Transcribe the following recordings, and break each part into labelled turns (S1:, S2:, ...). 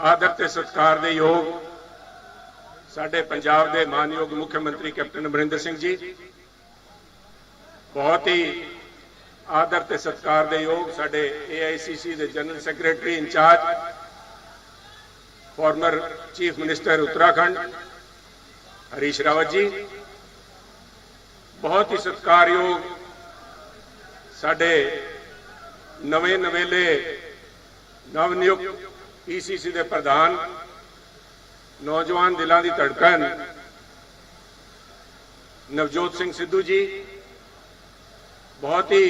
S1: आदर ते सत्कार दे योग साडे पंजाब दे मानयोग मुख्यमंत्री कैप्टन अमरिंदर सिंह जी, बहुत ही आदर ते सत्कार दे योग साडे AICC दे general secretary incharge former chief minister Uttarakhand Harish Rawat ji, बहुत ही सत्कारयोग साडे नवे नवेले नवनियुक्त PCC दे प्रधान नौजवान दिलों की धड़कन नवजोत सिंह सिद्धू जी, बहुत ही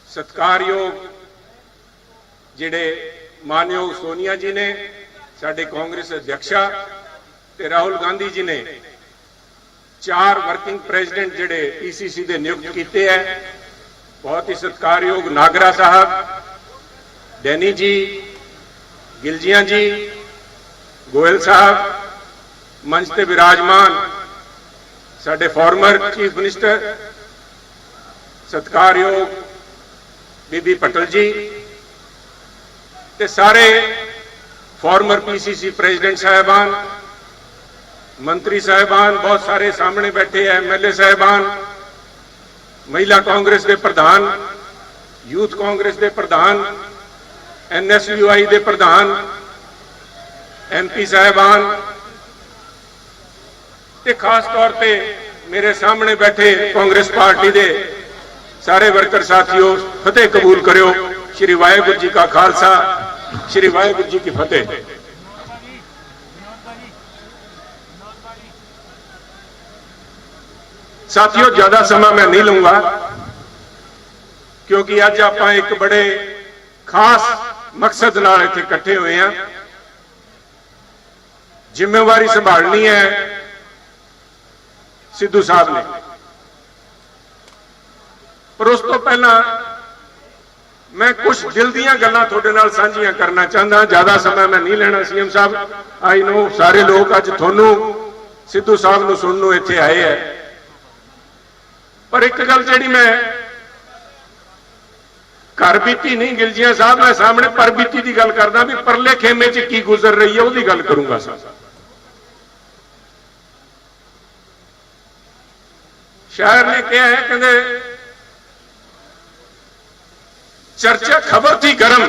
S1: सत्कारयोग जिहड़े मानयोग सोनिया जी ने, साडे कांग्रेस अध्यक्षा ते राहुल गांधी जी ने 4 वर्किंग प्रेजिडेंट जिहड़े PCC दे नियुक्त किए हैं, बहुत ही सत्कारयोग नागरा साहब, डैनी जी, गिलजिया जी, गोयल साहब, मंच ते विराजमान साडे फॉर्मर चीफ मिनिस्टर सत्कारयोग बीबी पटल जी ते सारे फॉर्मर PCC प्रेजिडेंट साहबान, मंत्री साहबान, बहुत सारे सामने बैठे हैं, MLA साहबान, महिला कांग्रेस के प्रधान, यूथ कांग्रेस के प्रधान, NSUI के प्रधान, MP साहबान ते खास तौर पे मेरे सामने बैठे कांग्रेस पार्टी के सारे वर्कर साथियों, फतेह कबूल करो। श्री वाहेगुरू जी का खालसा, श्री वाहेगुरू जी की फतेह। साथियों, ज्यादा समय मैं नहीं लूंगा क्योंकि अज आप एक बड़े खास मकसद नाल इत्थे इकट्ठे हुए हैं। जिम्मेवारी संभालनी है सिद्धू साहब ने, पर उस तो पहला मैं कुछ दिल दीयां गल्लां तुहाडे नाल सांझियां करना चाहता। ज्यादा समय मैं नहीं लेना। CM साहब, आई नो सारे लोग अज तुहानूं सिद्धू साहब नूं सुणन नूं इत्थे आए है, पर एक गल जिहड़ी मैं घर बीती नहीं गिलजिया साहब, मैं सामने पर बीती की गल करदा भी परले खेमे च की गुजर रही है उसकी गल करूंगा। शायर ने कहा है, कहते चर्चा खबर थी गरम,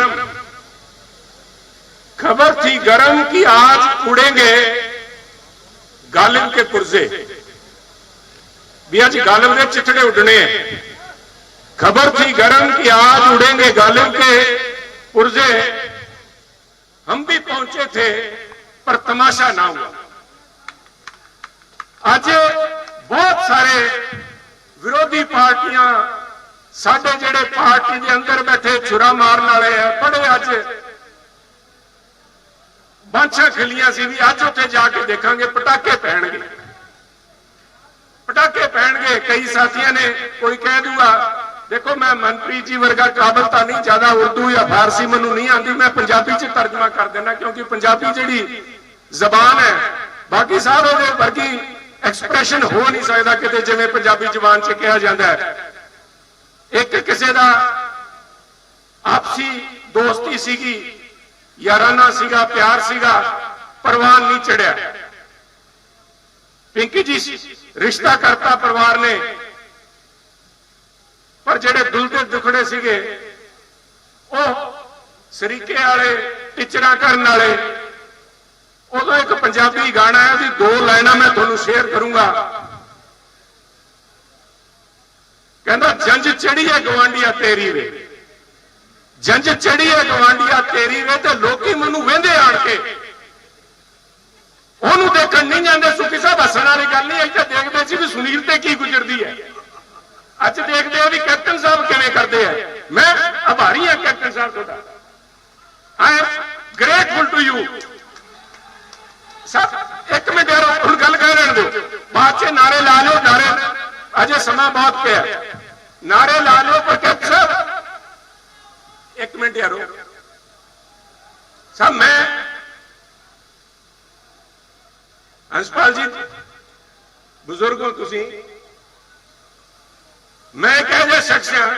S1: खबर थी गरम कि आज उड़ेंगे गालिब के पुर्जे, भी आज गालिब के चिथड़े उड़ने हैं। खबर थी गरम कि आज उड़ेंगे गालिब के पुर्जे, हम भी पहुंचे थे पर तमाशा ना हुआ। आज बहुत सारे विरोधी पार्टियां साडे जेड़े पार्टी के अंदर बैठे छुरा मारन वाले हैं, बड़े अज बांछा खिलियां सी भी अज उत्थे जाके देखांगे पटाके पैणगे, पटाके पैणगे। कई साथियों ने कोई कह दूगा, देखो मैं मनप्रीत जी वर्गा काबल तो नहीं, ज्यादा उर्दू या फारसी मैनू नहीं आती, मैं पंजाबी च तर्जमा कर देना क्योंकि पंजाबी जिहड़ी जबान है, बाकी सारे दे वर्गी एक्सप्रैशन हो नहीं सकता किते जिवें पंजाबी जबान च कहा जाता है। एक किसी का आपसी दोस्ती सीगी, याराना सीगा, प्यार सीगा, परवान नहीं चढ़िया। पिंकी जी रिश्ता करता परिवार ने, पर जेड़े दुलते दुखड़े सीगे वो सरीके वाले टिचरा करने वाले। उदों एक पंजाबी गाना है, भी 2 लाइना मैं तुहानूं शेयर करूंगा। कहंदा जंज चढ़ी है गवांडिया तेरी वे, जंज चढ़ी है गवांडिया तेरी वे, ते लोकी मैनूं वेंदे आण के ओनूं देखण नहीं जांदे। सुखी साहब हसण वाली गल नहीं, इत्थे देखदे सी भी सुनील ते की गुजरदी है, अज देखते हैं भी कैप्टन साहब किवें करते हैं। मैं आभारी हाँ कैप्टन साहब तुहाडा, I am grateful to you. सब एक मिनट यार, हुण गल कह रहण दो, बाद च नारे ला लो, नारे अजे समा बहुत पिया, नारे ला लो, पर कैप्टन साहब एक मिनट यारो साहब, मैं हंसपाल जी बुजुर्ग हो तुसीं, मैं एक ऐसा शख्स हाँ,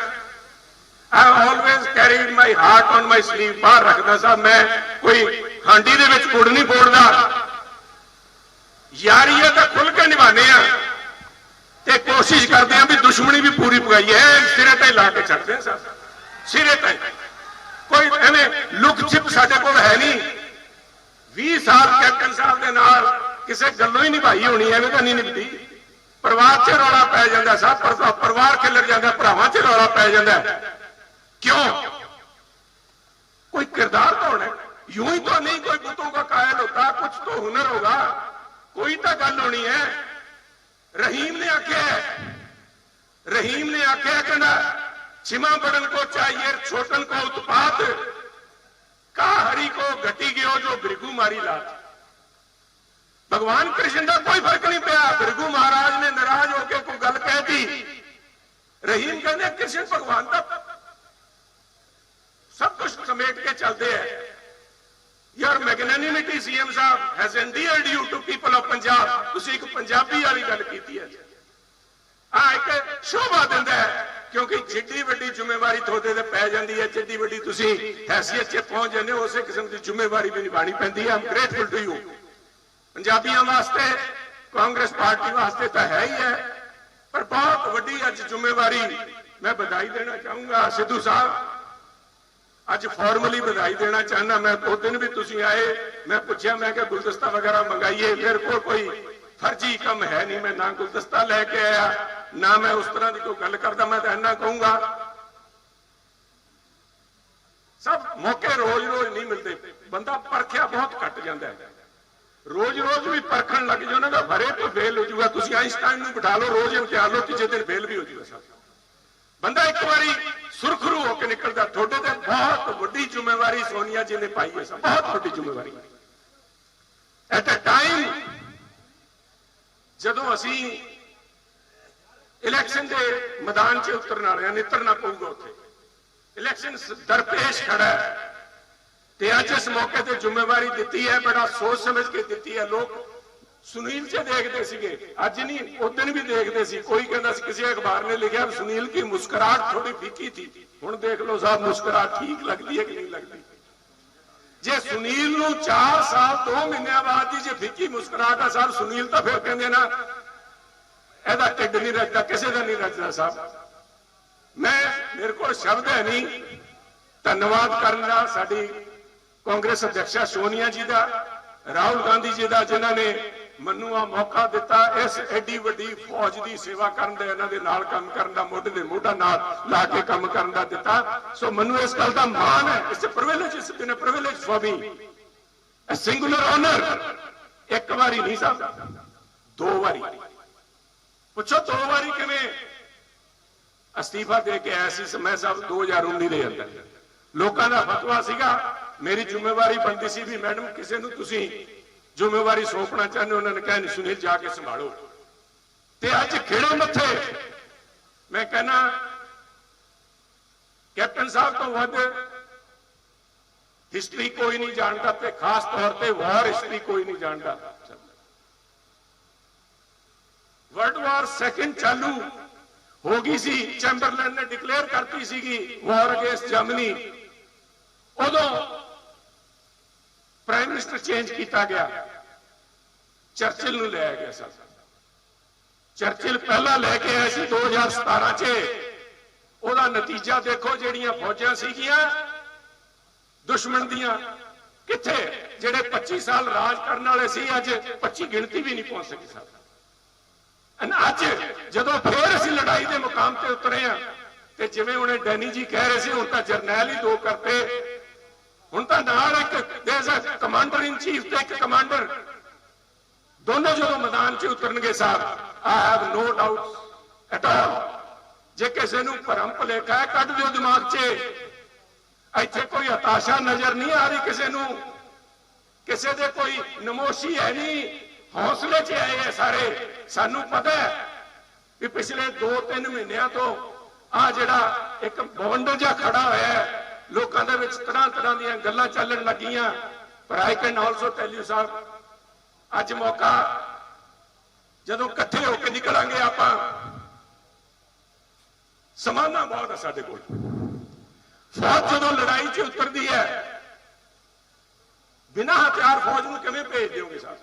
S1: I always carried my heart on my sleeve, बाहर रखता साहब, मैं कोई ਹਾਂਡੀ ਦੇ ਵਿੱਚ ਗੁੜ ਨਹੀਂ ਪੋੜਦਾ। यारी है तो खुल के निभाने ते कोशिश करते हैं भी दुश्मनी भी पूरी पकाई है, सिरे ते ला के छड़ते हैं सब सिरे ते। कोई एवं लुक छिप साडे कोल है नहीं। 20 साल कैप्टन साहब के नाल किसी गल्लों ही निभाई होनी, एवं तो नहीं निभती। परिवार च रौला पै जाता साहब, परिवार खिलर जाता, भरावां च रौला पै जाता। क्यों? कोई किरदार तो होना, यूं ही तो नहीं कोई बुतों का कायल होता, कुछ तो हुनर होगा, कोई तो गल होनी है। रहीम ने आख्या कहना छिमा बड़न को चाहिए छोटन को उत्पात, का हरि को घटी गयो जो भृगु मारी लात। भगवान कृष्ण का कोई फर्क नहीं पाया। भृगु महाराज ने नाराज होकर कोई गल कह दी, रहीम कहने कृष्ण भगवान का सब कुछ समेट के चलते हैं। Your magnanimity CM साहब has endeared you to people of Punjab। तुसी एक पंजाबी वाली गल कीती है, एक शोभा दिंदा है, क्योंकि जिड्डी वड्डी जिम्मेवारी थोड़े ते पै जांदी है, जिड्डी वड्डी तुसी हैसियत च पहुंच जांदे हो, उसे किस्म की जिम्मेवारी भी निभानी पैंदी है। I am grateful to you. पंजाबियों वास्ते, कांग्रेस पार्टी वास्ते तो है ही है, पर बहुत वड्डी अज जिम्मेवारी मैं बधाई देना चाहूंगा सिद्धू साहब। अज फॉर्मली बधाई देना चाहना। मैं 2 दिन भी तुसी आए, मैं पूछा, मैं क्या गुलदस्ता वगैरह मंगाइए, मेरे को कोई फर्जी कम है नहीं, मैं ना गुलदस्ता लेके आया ना मैं उस तरह की कोई गल करता। मैं तो इन्ना कहूंगा सब मौके रोज रोज नहीं मिलते, बंदा परखिया बहुत घट जाता है। रोज रोज भी परखण लग जाओ ना, भरे तो फेल हो जाऊगा। तुसी आइंस्टाइन को बिठा लो, रोज इम्तिहान लो, तीजे दिन फेल भी हो जाएगा। बंदा एक बारी सुरखरू होकर निकलता। थोड़े ते बहुत बड़ी जिम्मेवारी सोनिया जी ने पाई है, बहुत बड़ी जिम्मेवारी। एट अ टाइम जदों असी इलैक्शन के मैदान च उतरन वाले, नितरना पऊगा, उत्थे इलैक्शन दरपेश खड़ा है, ते अज इस मौके ते जिम्मेवारी दी है, बड़ा सोच समझ के दी है। लोग सुनील च देखते सीगे, अज नहीं उस दिन भी देखते सी। कोई कहता सी, किसी अखबार ने लिखा सुनील की मुस्कुराहट थोड़ी फीकी थी। हुण देख लो साहब, मुस्कुराहट ठीक लगती है कि नहीं लगती। जे सुनील नूं 4 साल 2 महीने बाद ही जे फीकी मुस्कुराहट है साहब, सुनील तो फिर कहते ना ਇਹਦਾ ਢਿੱਡ नहीं रचता, किसी का नहीं रचता साहब। मैं मेरे को शब्द है नहीं धन्यवाद करना साडी कांग्रेस अध्यक्षा सोनिया जी का, राहुल गांधी जी का, जिन्होंने ਮੈਨੂੰ आ मौका दिता इस एडी वड्डी फौज की सेवा करन दे, इन्हां दे नाल काम करन दा, मोढे ते मोढा नाल ला के काम करन दा दिता। सो मैनूं इस गल दा माण है। It's a privilege, it's been a privilege for me, a singular honour. एक बारी नहीं साहब, 2 बारी। पुछो 2 बारी किवें अस्तीफा दे के आया सी मैं साहब 2019 ਦੇ अंदर। लोगों का फतवा सीगा, मेरी जिम्मेवारी बनती सी भी मैडम किसी नूं तुसीं जिम्मेवारी सौंपना चाहते, उन्होंने कहा नहीं सुनील जाके संभालो। ते अज खिड़े मथे मैं कहना कैप्टन साहब तो वध हिस्टरी कोई नहीं जानता, ते खास तौर पर वॉर हिस्टरी कोई नहीं जानता। वर्ल्ड वॉर सेकंड चालू हो गई सी, चैंबरलैन ने डिक्लेयर करती सी वॉर अगेंस्ट जर्मनी। उदों प्राइम मिनिस्टर चेंज किया गया, चर्चिल नूं लिया गया सर। चर्चिल पहला लैके आए सी 2017 च। ओदा नतीजा देखो, जिहड़ियां फौजां सीगियां दुश्मन दियां किथे, जिहड़े 25 साल राज करने वाले सी, अज 25 गिणती भी नहीं पहुंच सकी सर। अज जदों फिर असीं लड़ाई के मुकाम से उतरे हैं, तो जिवें हुणे डैनी जी कह रहे थे, हुण तां जरनैल ही 2 करते, हुण तां नाल एक कमांडर इन चीफ ते एक कमांडर, दोनों जो मैदान च उतरनगे साहब, I have no doubt at all. जे किसी नूं भरम भुलेखा है कढ दिओ दिमाग च। इत्थे कोई हताशा नजर नहीं आ रही किसी नूं, किसी दे कोई नमोशी है नहीं, हौसले च आए हैं सारे। सानू पता है कि पिछले 2-3 महीनों तो आ जिहड़ा एक बवंडर जिहा खड़ा होया है, लोगों के विच तरह तरह दी गल्लां चलन लगियां। पर I can also tell you साहब, अज मौका जदों इकट्ठे होकर निकलांगे आपां, समाना बहुत है साडे कोल। फौज जदों लड़ाई च उतरदी है, बिना हथियार फौज में किवें भेज दोगे साहब?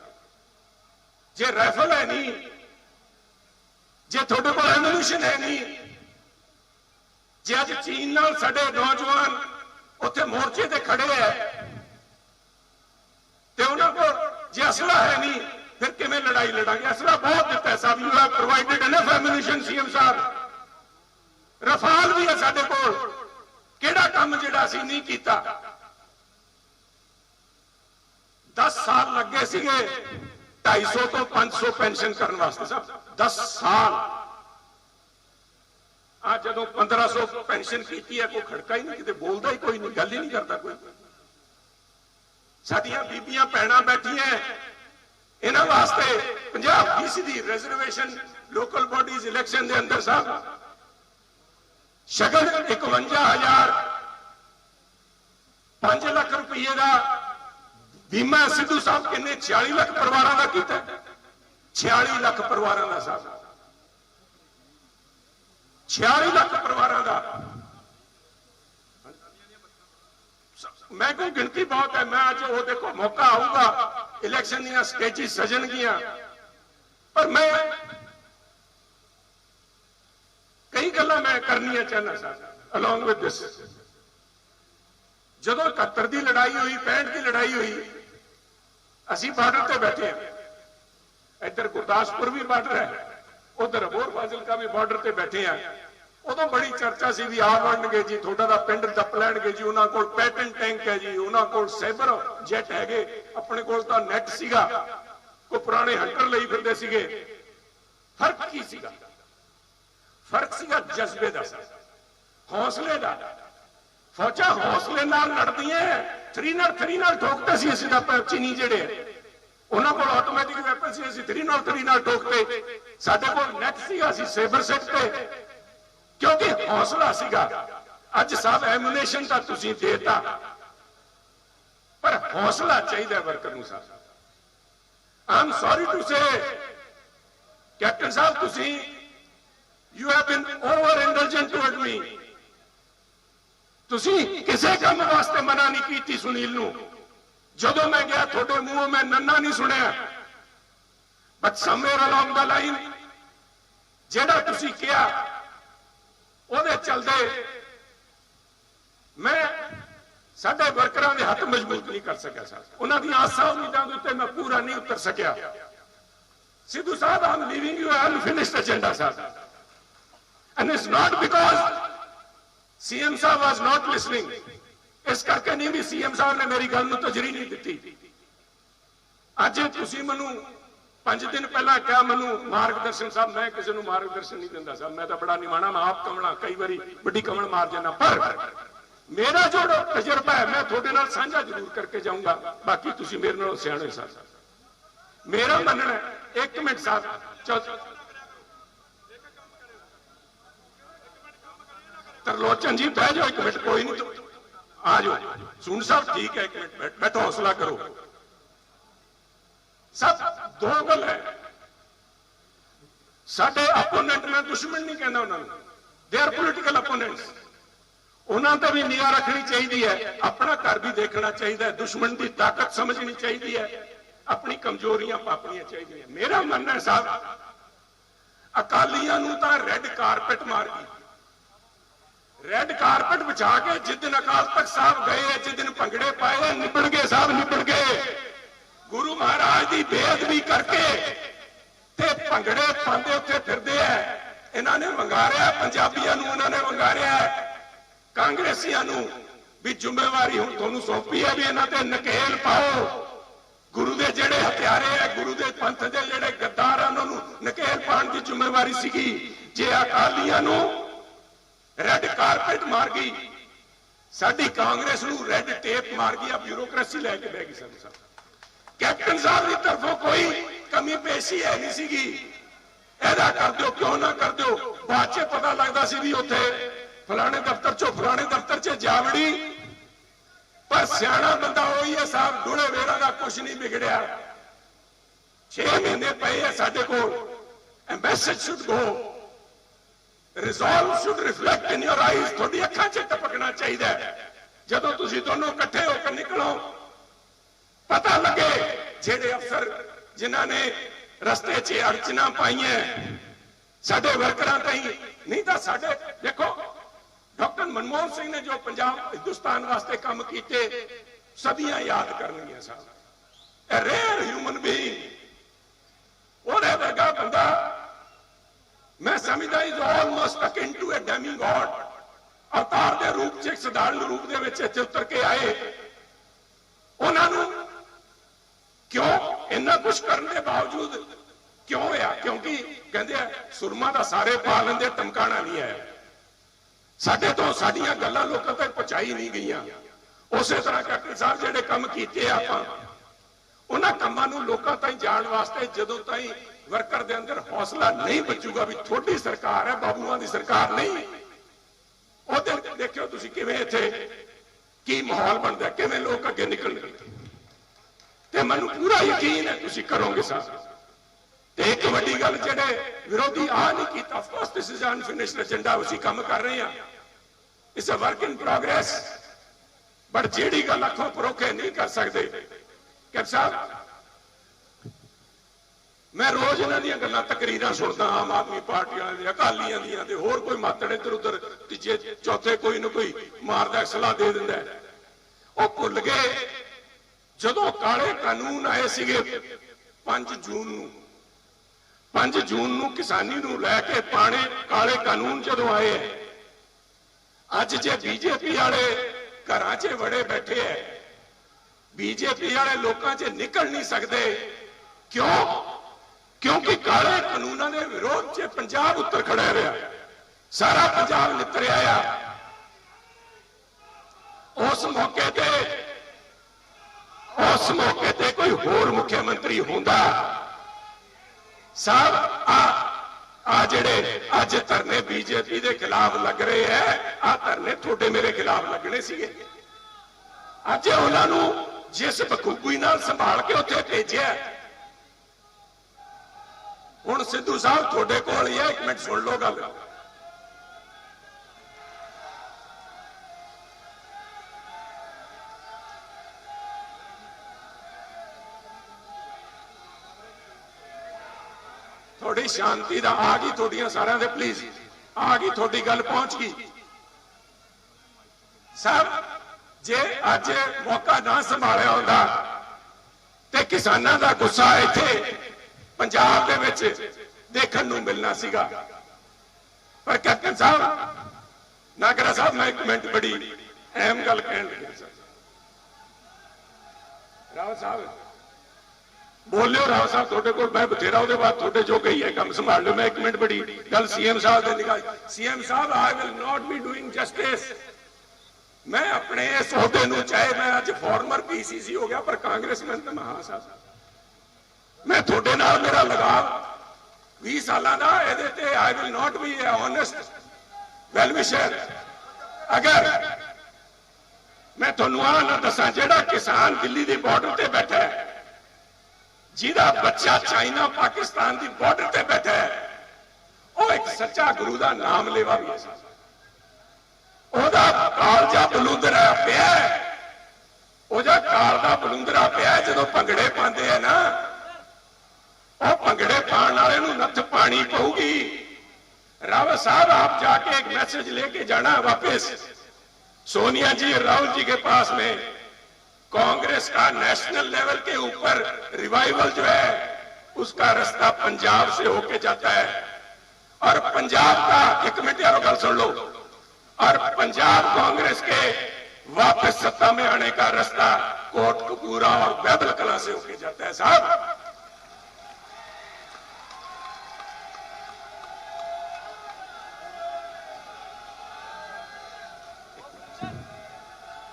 S1: जे राइफल है नहीं, जे थोड़े को एमुनिशन है नहीं, जे अज चीन नाल साडे नौजवान उत्थे मोर्चे ते खड़े है ते उन्हां को जे असला है नहीं, फिर किवें लड़ाई लड़ांगे? असला बहुत दिता है साहब, you have provided enough ammunition. CM साहब रफाल भी है साडे कोल, किहड़ा काम जिहड़ा असीं नहीं कीता? 10 साल लगे सीगे 250 तो 500 पेंशन करने वास्ते साहब, 10 साल। आज जदों 1500 पेंशन की है, कोई खड़का ही नहीं, किते बोलता ही कोई नहीं, गल ही नहीं करता कोई। साडियां बीबियां भैणां बैठियां, इन्हां वास्ते 50% रिजर्वेशन लोकल बॉडीज इलेक्शन के अंदर साहब, शगन 51,000, 5 लाख रुपये का बीमा। सिद्धू साहब किन्ने 46 लाख परिवारों का किया, 46 लाख परिवारों का साहब, 46 लाख परिवारों का। मैं कोई गिनती बहुत है, मैं अज वो देखो मौका आऊगा, इलेक्शन दी स्टेजिस सजनगियां, पर मैं कई गल्लां मैं करनियां चाहना साहब अलॉन्ग विद दिस। जदों 71 की लड़ाई हुई, 65 की लड़ाई हुई, असी बार्डर पे बैठे हैं, इधर गुरदासपुर भी बार्डर है, उधर अबोहर फाजिलका भी बार्डर पे बैठे हैं। उदों बड़ी चर्चा सी भी आ बनणगे जी, थोड़ा दा पिंड दप लैणगे जी, उन्हां कोल पैटन टैंक है जी, उन्हां कोल साइबर जेट हैगे, अपने कोल तां नैट सीगा, कोई पुराने हंटर लई फिरदे सीगे। फर्क की सीगा? फर्क सीगा जज्बे दा, हौसले दा। फौजा हौसले नाल लड़दियां, 303 नाल ठोकते सी असीं तां चीनी जिहड़े, उन्हां कोल ऑटोमैटिक वैपन सी, असीं 303 नाल ठोकते। साडे कोल नैट सीगा, असीं साइबर सेट ते, क्योंकि हौसला सीगा। अज साहब एमुनेशन तां तुसीं देता, पर हौसला चाहिए वर्कर नूं साहब। I am sorry to say captain sahab, तुसीं you have been over indulgent toward me. तुसीं किसी काम वास्ते मना नहीं की सुनील नूं, जदों मैं गया थोड़े मुंहों मैं नन्ना नहीं सुनिया, but somewhere along the line जेड़ा तुसीं किया ਉਹਦੇ चलते मैं साडे वर्करां दे हथ मजबूत नहीं कर सकिया साहब, उन्हां दी आसां उम्मीदां दे उत्ते मैं पूरा नहीं उतर सकिया। Sidhu sahab, I am leaving you unfinished agenda साहब, and it's not because CM sahab was not listening, इस करके नहीं भी सीएम साहब ने मेरी गल नूं तजरी नहीं दी। अज तुसीं मैनूं 5 दिन पहला क्या मैनू मार्गदर्शन साहब, मैं किसी को मार्गदर्शन नहीं दिंदा साहब, मैं तो बड़ा निमाणा, मैं आप कमला कई बार बड़ी कमल मार जाना, पर मेरा जो तजर्बा है मैं थोड़े नाल साझा जरूर करके जाऊंगा। बाकी तुसीं मेरे नालों सियाणे साहब, मेरा मनना है। 1 मिनट साहब, तरलोचन जी बह जाओ 1 मिनट, कोई नहीं, आ जाओ। सून साहब ठीक है, 1 मिनट बैठो, हौसला करो। सब 2 गल है, साडे अपोनेंट में दुश्मन नहीं कहना उन्होंने, दे आर पोलिटिकल अपोनेंट्स, उन्होंने भी निगाह रखनी चाहिए है, अपना घर भी देखना चाहिए, दुश्मन की ताकत समझनी चाहिए है, अपनी कमजोरियां पापनियां चाहिए। मेरा मानना है साहब, अकालियां नूं तां रेड कारपेट मार गई, रेड कारपेट बिछा के जिस दिन अकाल तख्त साहब गए, जिस दिन भंगड़े पाए, निबड़ गए साहब, निबड़ गए। गुरु महाराज की बेअदबी करके ते भंगड़े पाते उत्थे फिरदे है, इन्होंने वंगारिया पंजाबियों नूं, इन्होंने वंगारिया कांग्रेसियों नूं भी जिम्मेवारी हुण तुहानूं सौंपी है भी इन्हां ते नकेल पाओ। गुरु दे जिहड़े हत्यारे है, गुरु दे पंथ दे जिहड़े गद्दार हैं, उन्होंने नकेल पाउण की जिम्मेवारी सीगी। जे अकालियां नूं रेड कारपेट मार गई, साडी कांग्रेस नूं रेड टेप मार गई, ब्यूरोक्रेसी लैके बह गई। सब कैप्टन साहब की तरफों कोई कमी पेशी है नहीं सीगी, ऐदा कर दो क्यों ना कर दो। बाद च पता लगता सी भी उत्थे फलाने दफ्तर चो फलाने दफ्तर च जावड़ी, पर सियाणा बंदा वही है साहब, डूणे वेरा का कुछ नहीं बिगड़िया। 6 महीने पे है साडे कोल, ambassador should go, resolve should reflect in your eyes, थोड़ी अखां च टपकना चाहिए। जदों तुसीं दोनों इकट्ठे होकर निकलो पता लगे जेडे अफसर जिन्हां ने रस्ते च अड़चना पाई साडे वर्करां ताईं, नहीं तो साडे देखो डॉक्टर मनमोहन सिंह ने जो पंजाब हिंदुस्तान वास्ते काम किए सदियां याद करनियां सन। ए रेयर ह्यूमन बीइंग ओदे वर्गा बंदा मैं समझदा is almost akin to a demigod. अवतार के रूप च सधारण रूप दे विच इत्थे उतर के आए, उन्होंने क्यों इन्ना कुछ करने के बावजूद क्यों होया? क्योंकि कहते सुरमा का सारे पा लेंदे टमकाना नहीं है। साडे तो साडियां गल्लां लोकां तक पहुंचाई नहीं गईयां। उस तरह कैप्टन साहब जिहड़े काम कीते आपां उन्हां कामां नूं लोकां ताईं जाण वास्ते जदों ताईं वर्कर दे अंदर हौसला नहीं बचूगा भी थोड़ी सरकार है, बाबूआं दी सरकार नहीं, उहदे देखियो तुसीं किवें इत्थे की माहौल बनदा, किवें लोग अगे निकलणगे। ते मैनूं पूरा यकीन है तुसीं करोगे साहब। ते एक वड्डी गल जिहड़े विरोधी आ नहीं कीता, of course this is unfinished agenda, उसी काम कर रहे हैं, it's a work in progress. But जिहड़ी गल अखों परोखे नहीं कर सकते कैप्टन साहब, मैं रोज इन्हां दीयां गल्लां तकरीरां सुनदा, आम आदमी पार्टियां दी, अकालियां दीयां, ते होर कोई मातड़ इधर उधर तीजे चौथे कोई ना कोई मारदा सलाह दे दिंदा है। वो भुल गए जदों काले कानून आए सीगे 5 जून नूं, 5 जून नूं किसानी नूं लैके पाने काले कानून जदों आए, अज जे बीजेपी वाले घरां च वड़े बैठे है, बीजेपी वाले लोकां च निकल नहीं सकते। क्यों? क्योंकि काले कानूनों के विरोध च पंजाब उत्तर खड़ा रहा, सारा पंजाब नितरिया आ। उस मौके ते कोई होर मुख्यमंत्री होंदा साहब, आ जेड़े अज धरने बीजेपी के खिलाफ लग रहे हैं, आ धरने थोड़े मेरे खिलाफ लगने सीगे। अज उन्होंने जिस बखूबी नाल संभाल के उत्थे भेजिया, हुण सिद्धू साहब थोड़े कोल ही है, एक मिनट सुन लो गल। थोड़ी शांति दा आ गई, थोड़ियां सारियां दे प्लीज आ गई, थोड़ी गल पहुंच गई साहब। जे अज मौका ना संभालिया होंदा ते किसानां दा गुस्सा इत्थे पंजाब दे विच देखण नूं मिलना सीगा। पर कैप्टन साहब नागरा साहब, मैं एक मिनट बड़ी अहम गल कहण लगा। राव साहब बोलियो, राव साहब थोड़े को मैं बथेरा उहदे बाद थोड़े जो गई है काम संभाल लो। मैं एक मिनट बड़ी गल सीएम साहब दे निकाल। सीएम साहब I will not be doing justice. मैं अपने इस अहुदे नूं, चाहे मैं अज फॉर्मर पीसीसी हो गया पर कांग्रेसमैन तो महा साहब, मैं थोड़े नाल मेरा लगाव 20 साल का, ये I will not be A honest well wisher. अगर मैं थोनू आ ना दसा, जेड़ा किसान दिल्ली की बॉर्डर से बैठा है, जिहदा बच्चा चाइना पाकिस्तान की बॉर्डर से बैठा है, वो एक सच्चा गुरु का नाम लेवा भी है। ओहदा कालजा बलूंदरा पिया, ओहदा कालजा बलूंदरा पिया जदों भंगड़े पाते हैं ना, वो भंगड़े पाने वाले नूं नत्थ पानी पऊगी। रावत साहब आप जाके एक मैसेज लेके जाना वापस सोनिया जी राहुल जी के पास में, कांग्रेस का नेशनल लेवल के ऊपर रिवाइवल जो है उसका रास्ता पंजाब से होके जाता है। और पंजाब का, एक मिनट यार गल सुन लो, और पंजाब कांग्रेस के वापस सत्ता में आने का रास्ता कोटकपूरा और बैबल कला से होके जाता है। साहब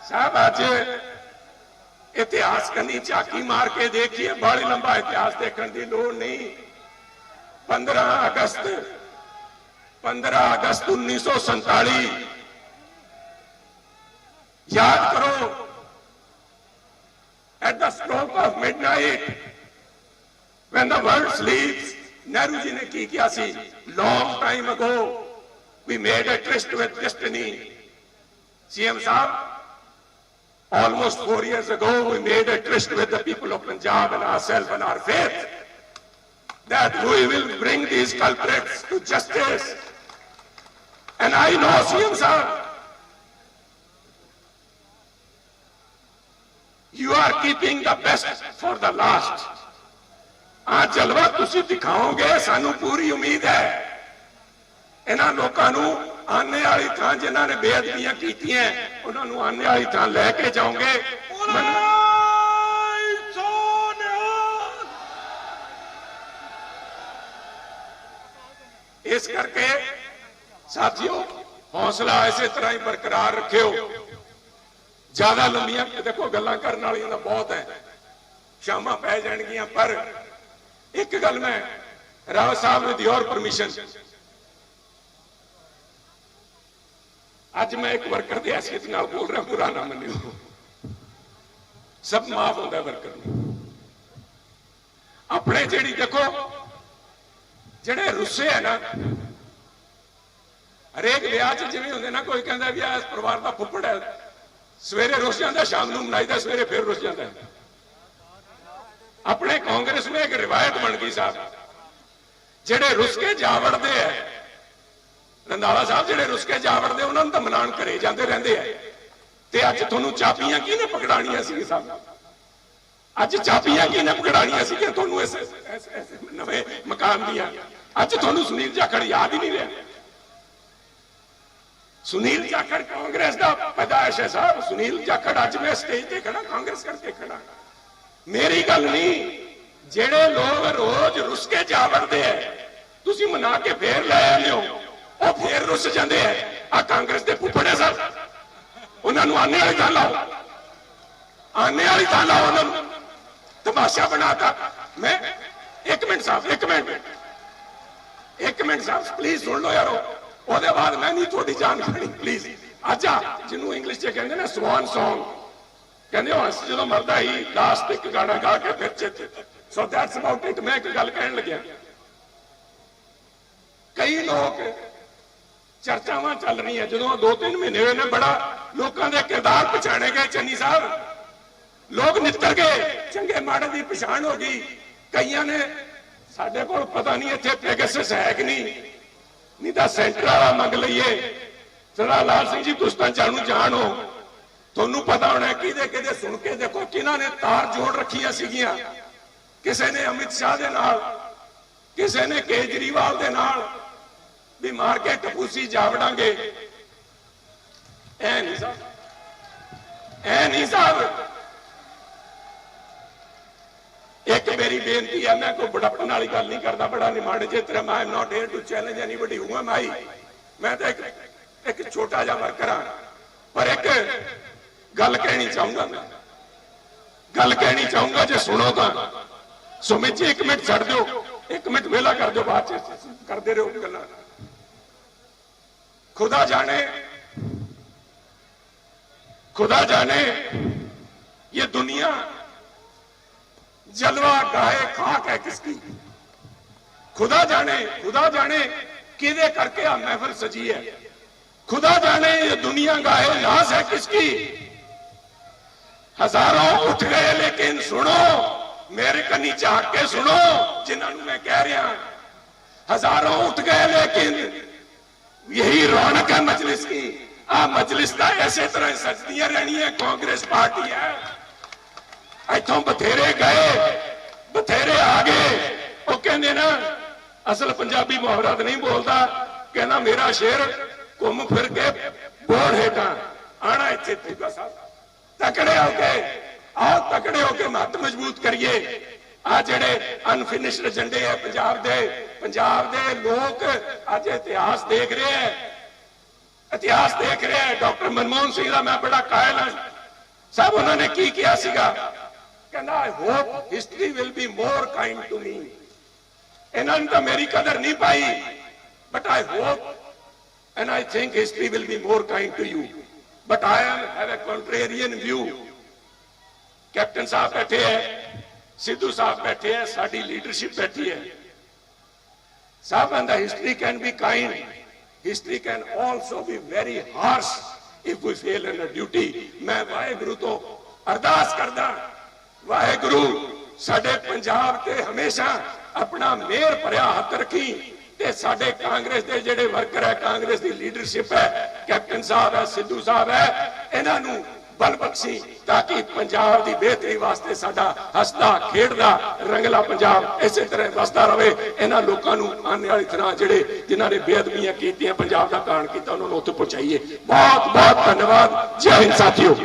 S1: साहब आज इतिहास कनी झाकी मार के देखिए, बड़ी लंबा इतिहास देखने की लोड़ नहीं। 15 अगस्त 1947 याद करो, at the stroke of midnight when the world sleeps, Nehru ji ने की किया सी, long time ago we made a tryst with destiny. CM sahab Almost 4 years ago, we made a tryst with the people of Punjab and ourselves and our faith that we will bring these culprits to justice. And I know, CM sir, you are keeping the best for the last. आज जलवा तुसी दिखाओगे, सानू पूरी उम्मीद है इन्हां लोकां नू आने वाली थां जिन्हां ने बेअदबियां कीतियां उन्हां नू आने वाली थां लैके जाओगे। इस करके साथियों हौसला इसे तरह ही बरकरार रखियो। ज्यादा लंबियां देखो गल्लां करने वालियां तां बहुत है, शामां पै जाणगियां, पर एक गल मैं रावत साहब विद योर परमिशन अज मैं एक वर्कर की हैसियत नाल बोल रहा, बुरा ना मनियो, सब माफ होता है वर्कर अपने। जेड़ी देखो जेड़े रुस्से है ना, हरेक ब्याह च जिवें हुंदे ना, कोई कहंदा भी इस परिवार का फुੱਫੜ है, सवेरे रुस जाता, शाम को मनाईदा, सवेरे फिर रुस जाता है। अपने कांग्रेस में एक रिवायत बन गई साहब, जेड़े रुस के जा वड़ते हैं, रंधावा साहब जेड़े रुस के जा वड़ते उन्होंने तो मनाण घरे जाते रहते हैं। ते अज तुहानू चाबियां किहने पकड़ाणियां सी साहब, अज चाबियां किहने पकड़ाणियां सी तुहानू इस नवे मकान दियां। अज तुहानू सुनील जाखड़ याद ही नहीं रहा। सुनील जाखड़ कांग्रेस का पैदाइश है साहब। सुनील जाखड़ अज मैं स्टेज पे खड़ा कांग्रेस करके खड़ा। मेरी गल नहीं, जेड़े लोग रोज रुस के जा वड़ते हैं तुसी मना के फिर ले आते हो, वो फिर रुस जाते हैं। आ कांग्रेस के फुੱਫੜ है साहब, उन्होंने आने वाली थां लाओ, आने वाली थां लाओ, उन्होंने तमाशा बनाता। मैं एक मिनट साहब, एक मिनट साहब प्लीज सुन लो यारो, ਉਹਦੇ बाद मैं नहीं थोड़ी जान खानी प्लीज। अच्छा जिन्हों इंग्लिश च कहते ना स्वान सॉन्ग, कहते हो हंस जो मरदा ही लास्ट एक गाना गा के फिर चेते। So that's about it. मैं एक गल कहन लग्या, कई लोग चर्चावां चल रही है, जो 2-3 महीने हुए ने बड़ा लोगों के किरदार पछाणे गए। चन्नी साहब लोग नितर गए, चंगे माड़े की पछाण हो गई। कईयां ने साडे कोल पता नहीं इत्थे पेगासस है कि नहीं तो सेंटर वाला मंग लीए। सरदार लाल सिंह जी तुस तां जानू जान हो, तुहानू पता होना किहदे किहदे सुन के देखो किन्हां ने तार जोड़ रखियां सीगियां। किसी ने अमित शाह दे नाल, किसी ने केजरीवाल दे नाल भी मार के टपूसी जा वड़ांगे। ऐ नहीं साहब, ऐ नहीं साहब। एक मेरी बेनती है, मैं कोई बड़प्पन वाली गल नहीं करता, बड़ा निमाड़े जे तेरा, I am not here to challenge anybody, who am I. मैं तो एक छोटा जा वर्कर हां, पर एक गल कहनी चाहूंगा, मैं गल कहनी चाहूंगा जे सुनो तो। सुमित जी एक मिनट छड़ दो, एक मिनट वेला कर दो, बाद करते रहो गल्लां। खुदा जाने ये दुनिया जलवा गाहे खाक है किसकी। खुदा जाने किदे करके आ महफिल सजी है। खुदा जाने ये दुनिया गाहे नाज है किसकी। हजारों उठ गए लेकिन सुनो, मेरे कनी झाक के सुनो जिन्होंने मैं कह रहा। हजारों उठ गए लेकिन यही रौनक है मजलिस की। आ मजलिस का इसे तरह सजदियां रहनियां कांग्रेस पार्टी है। इथों बथेरे गए बथेरे आ गए। वो कहते ना असल पंजाबी मुहावरा नहीं बोलता, कहना मेरा शेर घूम फिर के बोर हेठा आना इत्थे तकड़े होके आओ, तकड़े होके मत मजबूत करिए। आ जेड़े अनफिनिश्ड एजेंडे है पंजाब दे लोग अज इतिहास देख रहे हैं, इतिहास देख रहे हैं। डॉक्टर मनमोहन सिंह का मैं बड़ा कायल हां साहब, उन्होंने की किया सीगा, कहना I hope history will be more kind to me. इन्होंने तो मेरी कदर नहीं पाई, but I hope and I think history will be more kind to you, but I have a contrarian view. Captain साहब बैठे हैं, सिद्धू साहब बैठे हैं, साडी लीडरशिप बैठी है साहब। And the history can be kind, history can also be very harsh if we fail in duty. ਮੈਂ ਵਾਹਿਗੁਰੂ ਤੋਂ ਅਰਦਾਸ ਕਰਦਾ, ਵਾਹਿਗੁਰੂ ਸਾਡੇ ਪੰਜਾਬ ਤੇ ਹਮੇਸ਼ਾ ਆਪਣਾ ਮਿਹਰ ਭਰਿਆ ਹੱਥ ਰੱਖੀ, ਤੇ ਸਾਡੇ ਕਾਂਗਰਸ ਦੇ ਜਿਹੜੇ ਵਰਕਰ ਹੈ, ਕਾਂਗਰਸ ਦੀ ਲੀਡਰਸ਼ਿਪ ਹੈ, ਕੈਪਟਨ ਸਾਹਿਬ ਹੈ, ਸਿੱਧੂ ਸਾਹਿਬ ਹੈ, ਇਹਨਾਂ ਨੂੰ ਬਲ ਬਖਸ਼ੀ ਤਾਂ ਕਿ ਪੰਜਾਬ ਦੀ ਬਿਹਤਰੀ ਵਾਸਤੇ ਸਾਡਾ ਹੱਸਦਾ ਖੇਡਦਾ ਰੰਗਲਾ ਪੰਜਾਬ ਇਸੇ ਤਰ੍ਹਾਂ ਵਸਦਾ ਰਹੇ। ਇਹਨਾਂ ਲੋਕਾਂ ਨੂੰ ਆਉਣ ਵਾਲੀ ਤਰ੍ਹਾਂ ਜਿਹੜੇ ਜਿਨ੍ਹਾਂ ਨੇ ਬੇਅਦਬੀਆਂ ਕੀਤੀਆਂ, ਪੰਜਾਬ ਦਾ ਕਾਣ ਕੀਤਾ, ਉਹਨਾਂ ਨੂੰ ਉੱਥੇ ਪਹੁੰਚਾਈਏ। ਬਹੁਤ ਬਹੁਤ ਧੰਨਵਾਦ। ਜੈ ਹਿੰਦ ਸਾਥੀਓ।